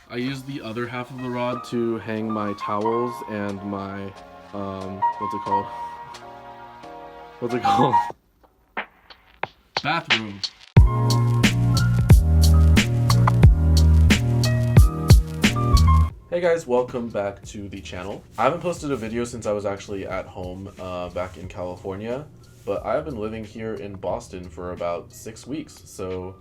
I use the other half of the rod to hang my towels and my, what's it called? What's it called? Bathroom. Hey guys, welcome back to the channel. I haven't posted a video since I was actually at home back in California, but I've been living here in Boston for about 6 weeks, so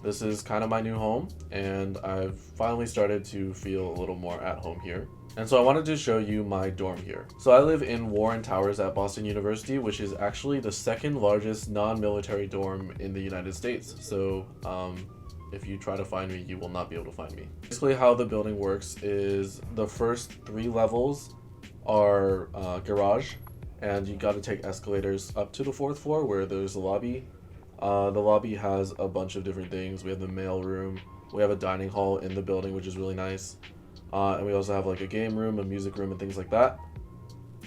this is kind of my new home, and I've finally started to feel a little more at home here. And so I wanted to show you my dorm here. So I live in Warren Towers at Boston University, which is actually the second largest non-military dorm in the United States. So if you try to find me, you will not be able to find me. Basically how the building works is the first 3 levels are garage, and you got to take escalators up to the 4th floor where there's a lobby. The lobby has a bunch of different things. We have the mail room, we have a dining hall in the building, which is really nice. And we also have like a game room, a music room, and things like that.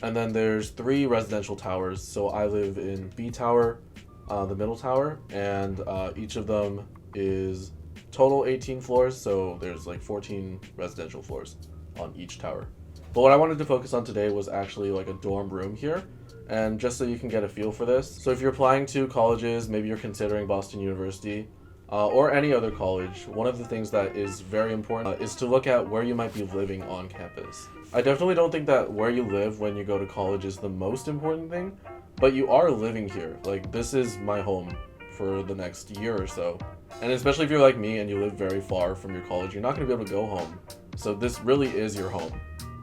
And then there's 3 residential towers. So I live in B tower, the middle tower, and each of them is total 18 floors. So there's like 14 residential floors on each tower. But what I wanted to focus on today was actually like a dorm room here. And just so you can get a feel for this. So if you're applying to colleges, maybe you're considering Boston University, or any other college, one of the things that is very important is to look at where you might be living on campus. I definitely don't think that where you live when you go to college is the most important thing, but you are living here. Like, this is my home for the next year or so. And especially if you're like me and you live very far from your college, you're not going to be able to go home. So this really is your home.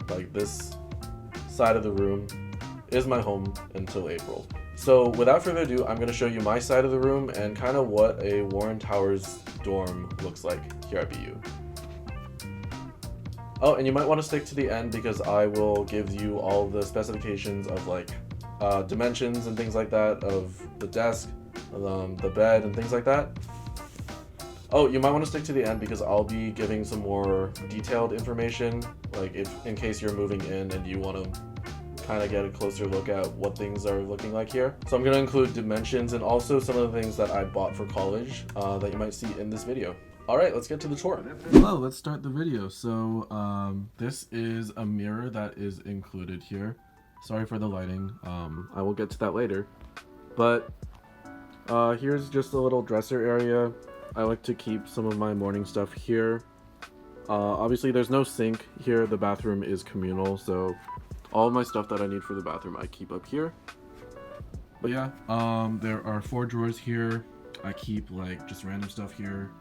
Like, this side of the room is my home until April. So without further ado, I'm going to show you my side of the room and kind of what a Warren Towers dorm looks like here at BU. Oh, and you might want to stick to the end because I will give you all the specifications of like dimensions and things like that of the desk, the bed, and things like that. Oh, you might want to stick to the end because I'll be giving some more detailed information, like if in case you're moving in and you want to kind of get a closer look at what things are looking like here. So I'm going to include dimensions and also some of the things that I bought for college that you might see in this video. Alright, let's get to the tour. Hello, let's start the video. So this is a mirror that is included here. Sorry for the lighting, I will get to that later. But here's just a little dresser area. I like to keep some of my morning stuff here. Obviously there's no sink here, the bathroom is communal, so all of my stuff that I need for the bathroom I keep up here. But yeah, there are 4 drawers here. I keep like just random stuff here.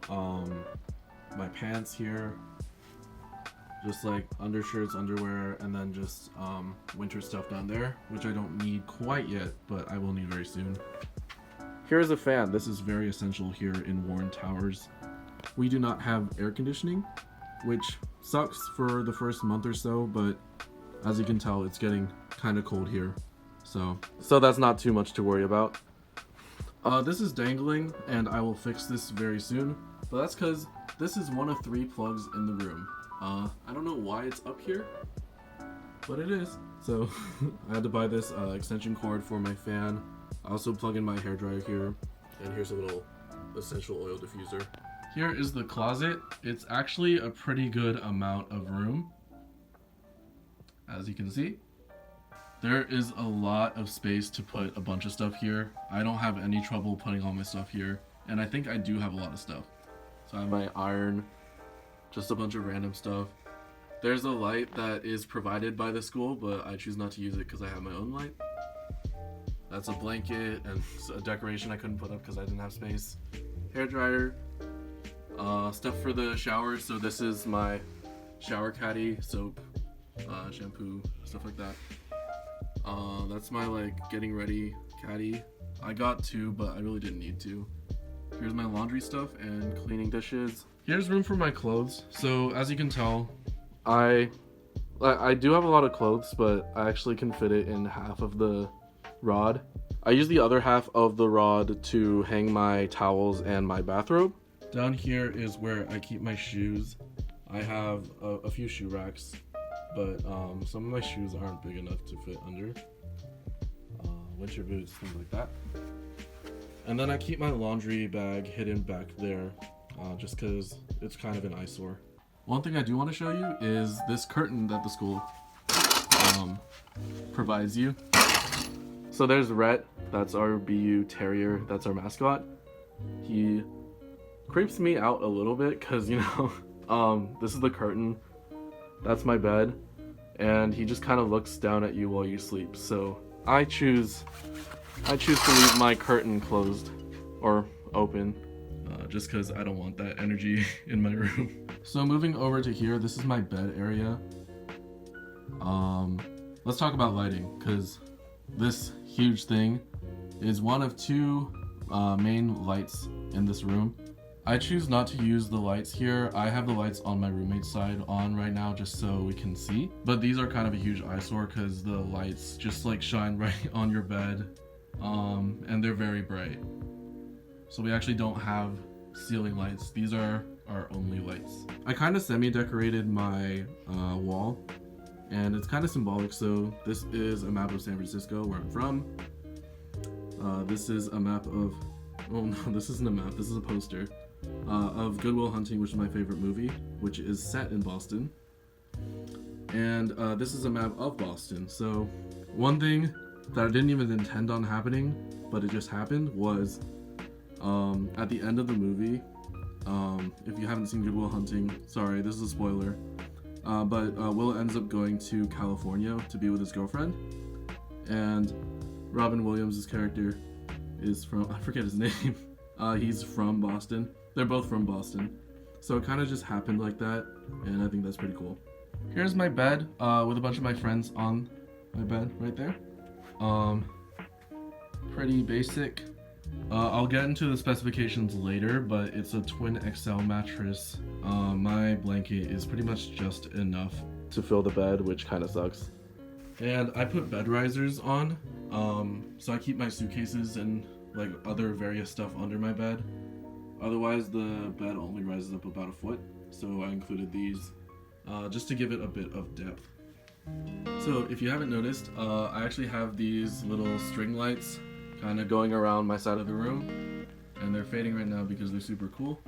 My pants here, just like undershirts, underwear, and then just winter stuff down there, which I don't need quite yet, but I will need very soon. Here's a fan. This is very essential here in Warren Towers. We do not have air conditioning, which sucks for the first month or so, but as you can tell, it's getting kind of cold here, so that's not too much to worry about. This is dangling, and I will fix this very soon, but that's because this is one of 3 plugs in the room. I don't know why it's up here, but it is. So I had to buy this extension cord for my fan. I also plug in my hairdryer here, and here's a little essential oil diffuser. Here is the closet. It's actually a pretty good amount of room. As you can see, there is a lot of space to put a bunch of stuff here. I don't have any trouble putting all my stuff here, and I think I do have a lot of stuff. So I have my iron, just a bunch of random stuff. There's a light that is provided by the school, but I choose not to use it because I have my own light. That's a blanket and a decoration I couldn't put up because I didn't have space. Hairdryer, stuff for the shower. So this is my shower caddy, soap, shampoo, stuff like that. That's my like getting ready caddy. I got 2, but I really didn't need to. Here's my laundry stuff and cleaning dishes. Here's room for my clothes. So as you can tell, I do have a lot of clothes, but I actually can fit it in half of the rod. I use the other half of the rod to hang my towels and my bathrobe. Down here is where I keep my shoes. I have a few shoe racks, but some of my shoes aren't big enough to fit under. Winter boots, things like that. And then I keep my laundry bag hidden back there. just because it's kind of an eyesore. One thing I do want to show you is this curtain that the school provides you. So there's Rhett, that's our BU terrier, that's our mascot. He creeps me out a little bit because, you know, this is the curtain, that's my bed, and he just kind of looks down at you while you sleep. So I choose to leave my curtain closed or open, just because I don't want that energy in my room. So moving over to here, this is my bed area. Let's talk about lighting, because this huge thing is one of two main lights in this room. I choose not to use the lights here. I have the lights on my roommate's side on right now just so we can see. But these are kind of a huge eyesore because the lights just like shine right on your bed, and they're very bright. So we actually don't have ceiling lights. These are our only lights. I kind of semi-decorated my wall, and it's kind of symbolic. So this is a map of San Francisco, where I'm from. This is a map of, oh no, this isn't a map, this is a poster of Good Will Hunting, which is my favorite movie, which is set in Boston. And this is a map of Boston. So one thing that I didn't even intend on happening, but it just happened, was at the end of the movie, if you haven't seen Good Will Hunting, sorry, this is a spoiler, but Will ends up going to California to be with his girlfriend, and Robin Williams' character is from, I forget his name, he's from Boston. They're both from Boston. So it kind of just happened like that, and I think that's pretty cool. Here's my bed with a bunch of my friends on my bed right there. Pretty basic. I'll get into the specifications later, but it's a twin XL mattress. My blanket is pretty much just enough to fill the bed, which kind of sucks. And I put bed risers on, so I keep my suitcases and like other various stuff under my bed. Otherwise, the bed only rises up about a foot, so I included these just to give it a bit of depth. So if you haven't noticed, I actually have these little string lights kind of going around my side of the room, and they're fading right now because they're super cool.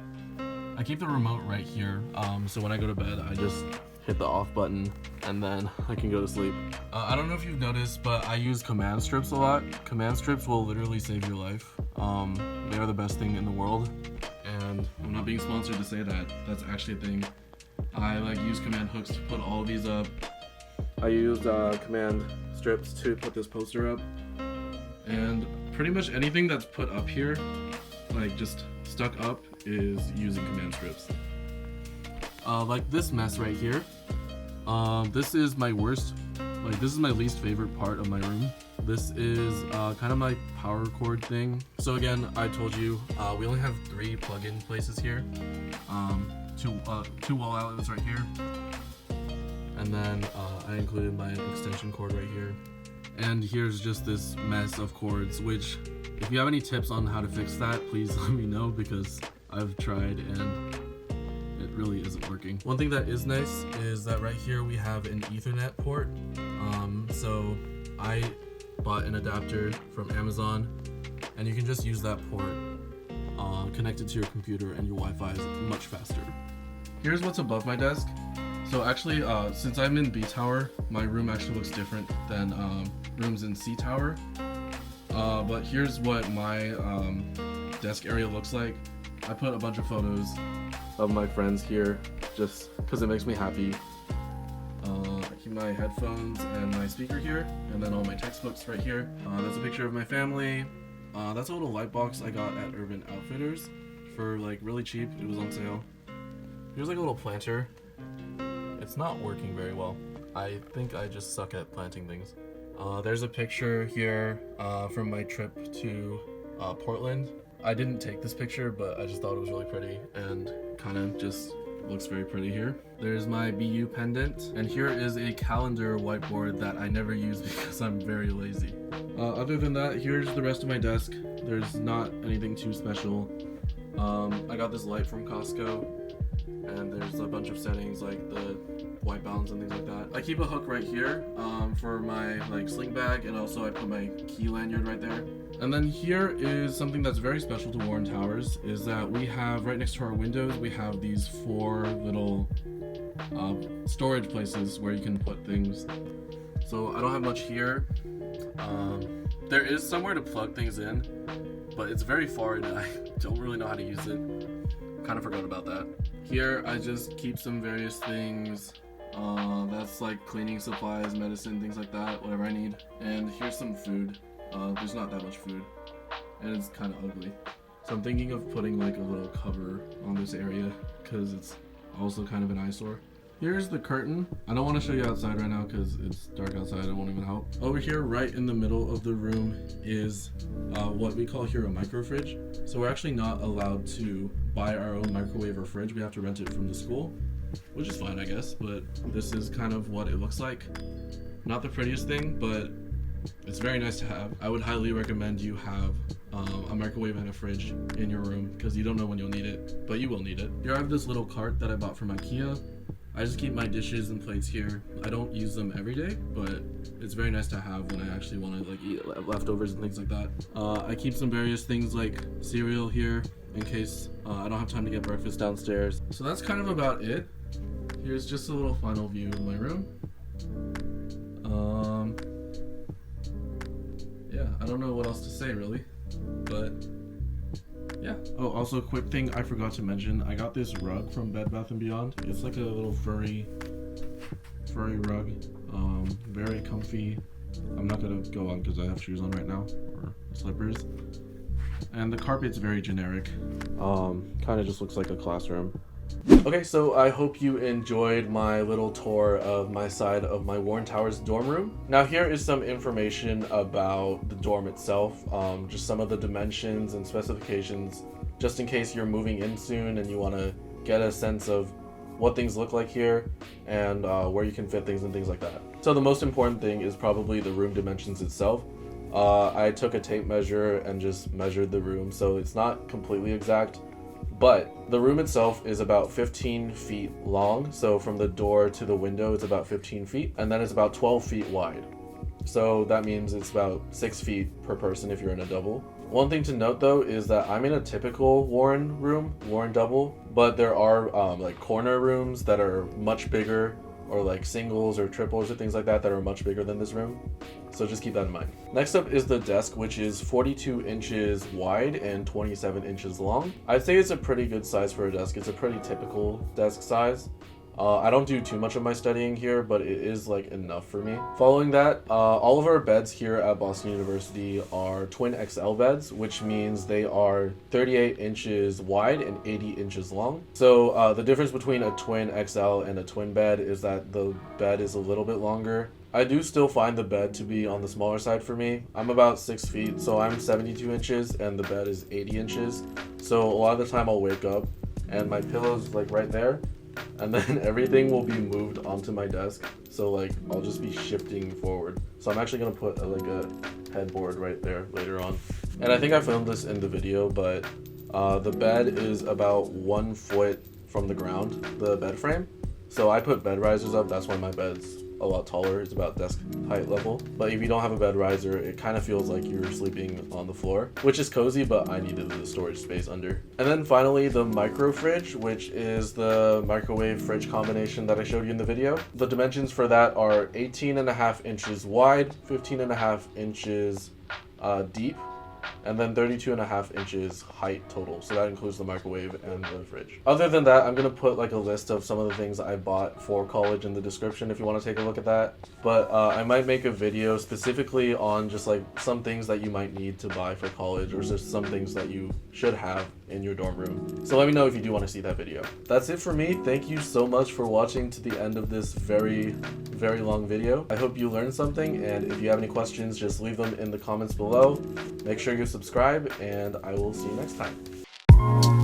I keep the remote right here, so when I go to bed, I just hit the off button and then I can go to sleep. I don't know if you've noticed, but I use command strips a lot. Command strips will literally save your life. They are the best thing in the world, and I'm not being sponsored to say that. That's actually a thing. I like use command hooks to put all of these up. I used command strips to put this poster up, and pretty much anything that's put up here, like just stuck up, is using command strips. Like this mess right here. This is my worst, like this is my least favorite part of my room. This is kind of my power cord thing. So again, I told you, we only have 3 plug-in places here. Two wall outlets right here. And then I included my extension cord right here. And here's just this mess of cords, which if you have any tips on how to fix that, please let me know, because I've tried and it really isn't working. One thing that is nice is that right here we have an Ethernet port. So I bought an adapter from Amazon, and you can just use that port connected to your computer, and your Wi-Fi is much faster. Here's what's above my desk. So actually, since I'm in B Tower, my room actually looks different than rooms in C Tower. But here's what my desk area looks like. I put a bunch of photos of my friends here just because it makes me happy. I keep my headphones and my speaker here, and then all my textbooks right here. That's a picture of my family. That's a little light box I got at Urban Outfitters for like really cheap. It was on sale. Here's like a little planter. It's not working very well. I think I just suck at planting things. There's a picture here from my trip to Portland. I didn't take this picture, but I just thought it was really pretty and kind of just looks very pretty here. There's my BU pendant, and here is a calendar whiteboard that I never use because I'm very lazy. Other than that, here's the rest of my desk. There's not anything too special. I got this light from Costco, and there's a bunch of settings like the white balance and things like that. I keep a hook right here for my like sling bag, and also I put my key lanyard right there. And then here is something that's very special to Warren Towers, is that we have right next to our windows, we have these 4 little storage places where you can put things. So I don't have much here. There is somewhere to plug things in, but it's very far and I don't really know how to use it. Kind of forgot about that. Here I just keep some various things. That's like cleaning supplies, medicine, things like that, whatever I need. And here's some food. There's not that much food, and it's kind of ugly. So I'm thinking of putting like a little cover on this area because it's also kind of an eyesore. Here's the curtain. I don't want to show you outside right now because it's dark outside. It won't even help. Over here, right in the middle of the room, is what we call here a micro fridge. So we're actually not allowed to buy our own microwave or fridge. We have to rent it from the school, which is fine, I guess. But this is kind of what it looks like. Not the prettiest thing, but it's very nice to have. I would highly recommend you have a microwave and a fridge in your room because you don't know when you'll need it, but you will need it. Here I have this little cart that I bought from IKEA. I just keep my dishes and plates here. I don't use them every day, but it's very nice to have when I actually want to like eat leftovers and things like that. I keep some various things like cereal here in case I don't have time to get breakfast downstairs. So that's kind of about it. Here's just a little final view of my room. Yeah, I don't know what else to say really, but yeah. Oh, also a quick thing I forgot to mention. I got this rug from Bed Bath & Beyond. It's like a little furry rug. Very comfy. I'm not gonna go on because I have shoes on right now, or slippers. And the carpet's very generic. Kind of just looks like a classroom. Okay, so I hope you enjoyed my little tour of my side of my Warren Towers dorm room. Now here is some information about the dorm itself, just some of the dimensions and specifications, just in case you're moving in soon and you want to get a sense of what things look like here and where you can fit things and things like that. So the most important thing is probably the room dimensions itself. I took a tape measure and just measured the room, so it's not completely exact. But the room itself is about 15 feet long. So from the door to the window, it's about 15 feet. And then it's about 12 feet wide. So that means it's about 6 feet per person if you're in a double. One thing to note though is that I'm in a typical Warren room, Warren double, but there are like corner rooms that are much bigger, or like singles or triples or things like that that are much bigger than this room. So just keep that in mind. Next up is the desk, which is 42 inches wide and 27 inches long. I'd say it's a pretty good size for a desk. It's a pretty typical desk size. I don't do too much of my studying here, but it is like enough for me. Following that, all of our beds here at Boston University are twin XL beds, which means they are 38 inches wide and 80 inches long. So the difference between a twin XL and a twin bed is that the bed is a little bit longer. I do still find the bed to be on the smaller side for me. I'm about 6 feet, so I'm 72 inches and the bed is 80 inches. So a lot of the time I'll wake up and my pillow's like right there, and then everything will be moved onto my desk. So like I'll just be shifting forward. So I'm actually gonna put like a headboard right there later on. And I think I filmed this in the video, but the bed is about 1 foot from the ground, the bed frame. So I put bed risers up, that's why my bed's a lot taller. It's about desk height level. But if you don't have a bed riser, it kind of feels like you're sleeping on the floor, which is cozy, but I needed the storage space under. And then finally the micro fridge, which is the microwave fridge combination that I showed you in the video. The dimensions for that are 18.5 inches wide, 15.5 inches deep, and then 32.5 inches height total. So that includes the microwave and the fridge. Other than that, I'm gonna put like a list of some of the things I bought for college in the description if you want to take a look at that. But I might make a video specifically on just like some things that you might need to buy for college, or just some things that you should have in your dorm room. So let me know if you do want to see that video. That's it for me. Thank you so much for watching to the end of this very long video. I hope you learned something, and if you have any questions, just leave them in the comments below. Make sure you subscribe, and I will see you next time.